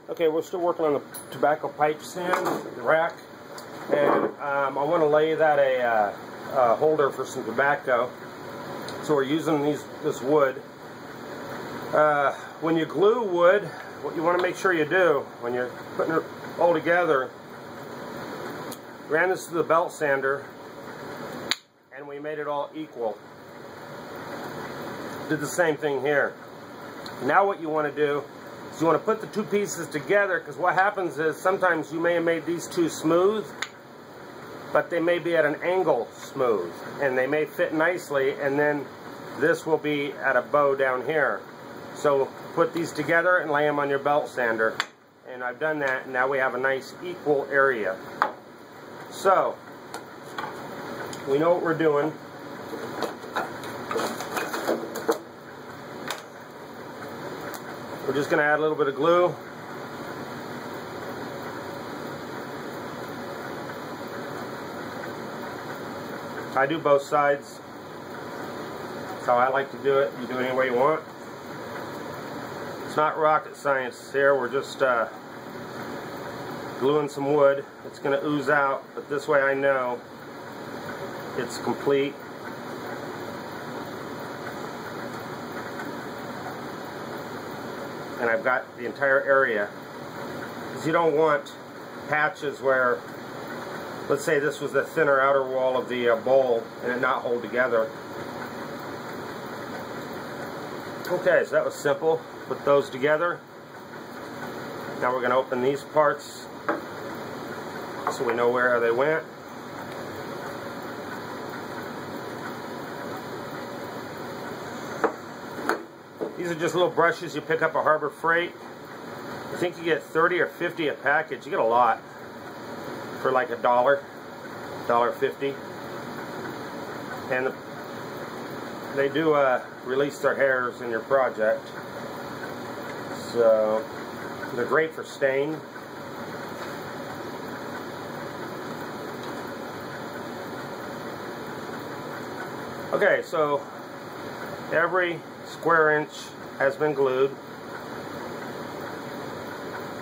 Okay, we're still working on the tobacco pipe stand, the rack, and I want to lay that a holder for some tobacco. So we're using this wood. When you glue wood, what you want to make sure you do when you're putting it all together, ran this through the belt sander, and we made it all equal. Did the same thing here. Now what you want to do is you want to put the two pieces together, because what happens is sometimes you may have made these two smooth, but they may be at an angle smooth, and they may fit nicely, and then this will be at a bow down here. So put these together and lay them on your belt sander. And I've done that, and now we have a nice equal area. So, we know what we're doing. We're just going to add a little bit of glue. I do both sides. That's how I like to do it. You do it any way you want. It's not rocket science here. We're just gluing some wood. It's going to ooze out, but this way I know it's complete. And I've got the entire area. Because you don't want patches where, let's say this was the thinner outer wall of the bowl and it not hold together. Okay, so that was simple. Put those together. Now we're going to open these parts so we know where they went. These are just little brushes you pick up at Harbor Freight. I think you get 30 or 50 a package. You get a lot for like $1, $1.50. And they do release their hairs in your project. So they're great for stain. Okay, so every square inch has been glued.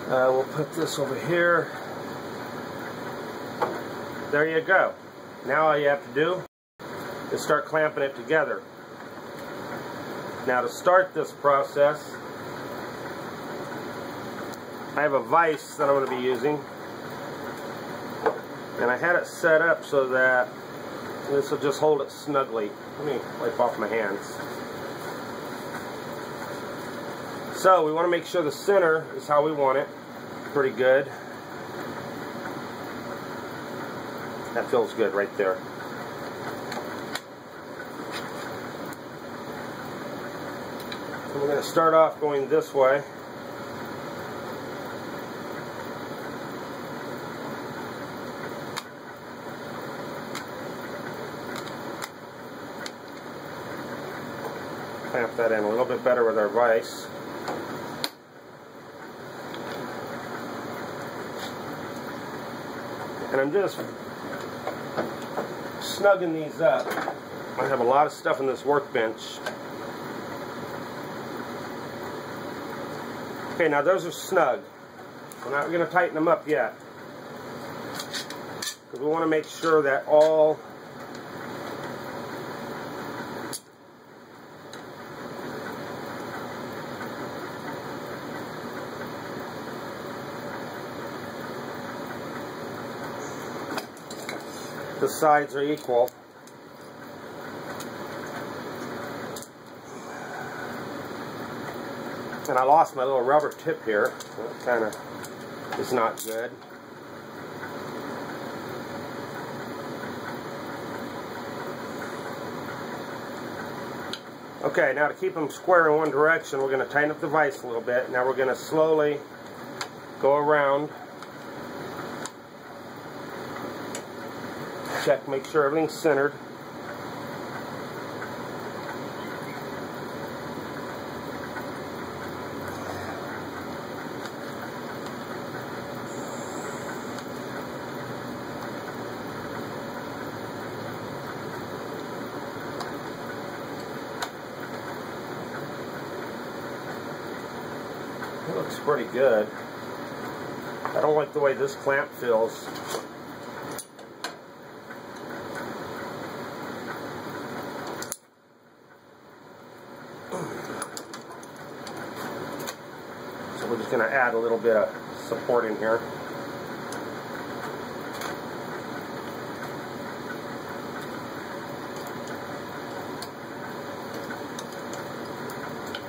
We'll put this over here. There you go. Now all you have to do is start clamping it together. Now to start this process, I have a vise that I'm going to be using, and I had it set up so that this will just hold it snugly. Let me wipe off my hands. So we want to make sure the center is how we want it. Pretty good. That feels good right there. So we're going to start off going this way. Clamp that in a little bit better with our vise. And I'm just snugging these up. I have a lot of stuff in this workbench. Okay, now those are snug. We're not going to tighten them up yet, because we want to make sure that all the sides are equal. And I lost my little rubber tip here. That kind of is not good. Okay, now to keep them square in one direction, we're going to tighten up the vise a little bit. Now we're going to slowly go around. Check, make sure everything's centered. It looks pretty good. I don't like the way this clamp feels. So we're just going to add a little bit of support in here.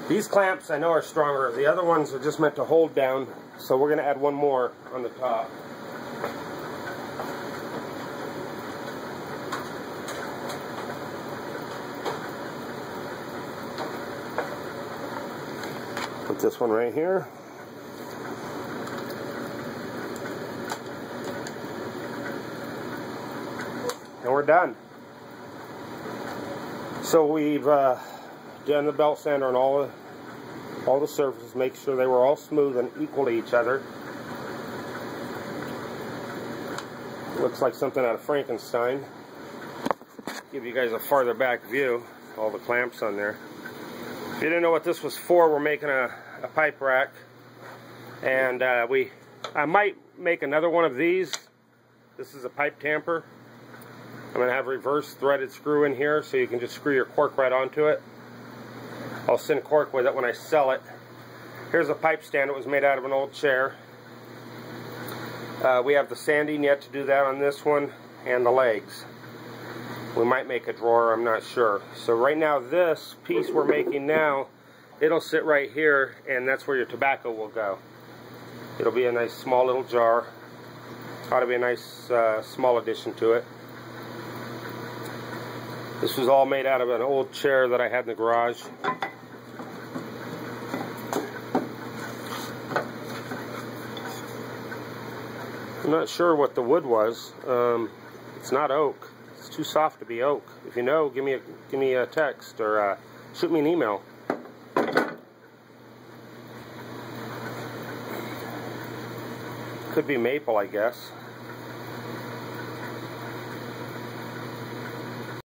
These clamps I know are stronger. The other ones are just meant to hold down, so we're going to add one more on the top. Put this one right here. And we're done. So we've done the belt sander on all the surfaces, make sure they were all smooth and equal to each other. Looks like something out of Frankenstein. Give you guys a farther back view. All the clamps on there. If you didn't know what this was for, we're making a pipe rack, and I might make another one of these. This is a pipe tamper. I'm going to have a reverse threaded screw in here so you can just screw your cork right onto it. I'll send cork with it when I sell it. Here's a pipe stand. It was made out of an old chair. We have the sanding yet to do that on this one, and the legs. We might make a drawer, I'm not sure. So right now, this piece we're making now, it'll sit right here, and that's where your tobacco will go. It'll be a nice small little jar. Ought to be a nice small addition to it. This was all made out of an old chair that I had in the garage. I'm not sure what the wood was. It's not oak. It's too soft to be oak. If you know, give me a text or shoot me an email. Could be maple, I guess.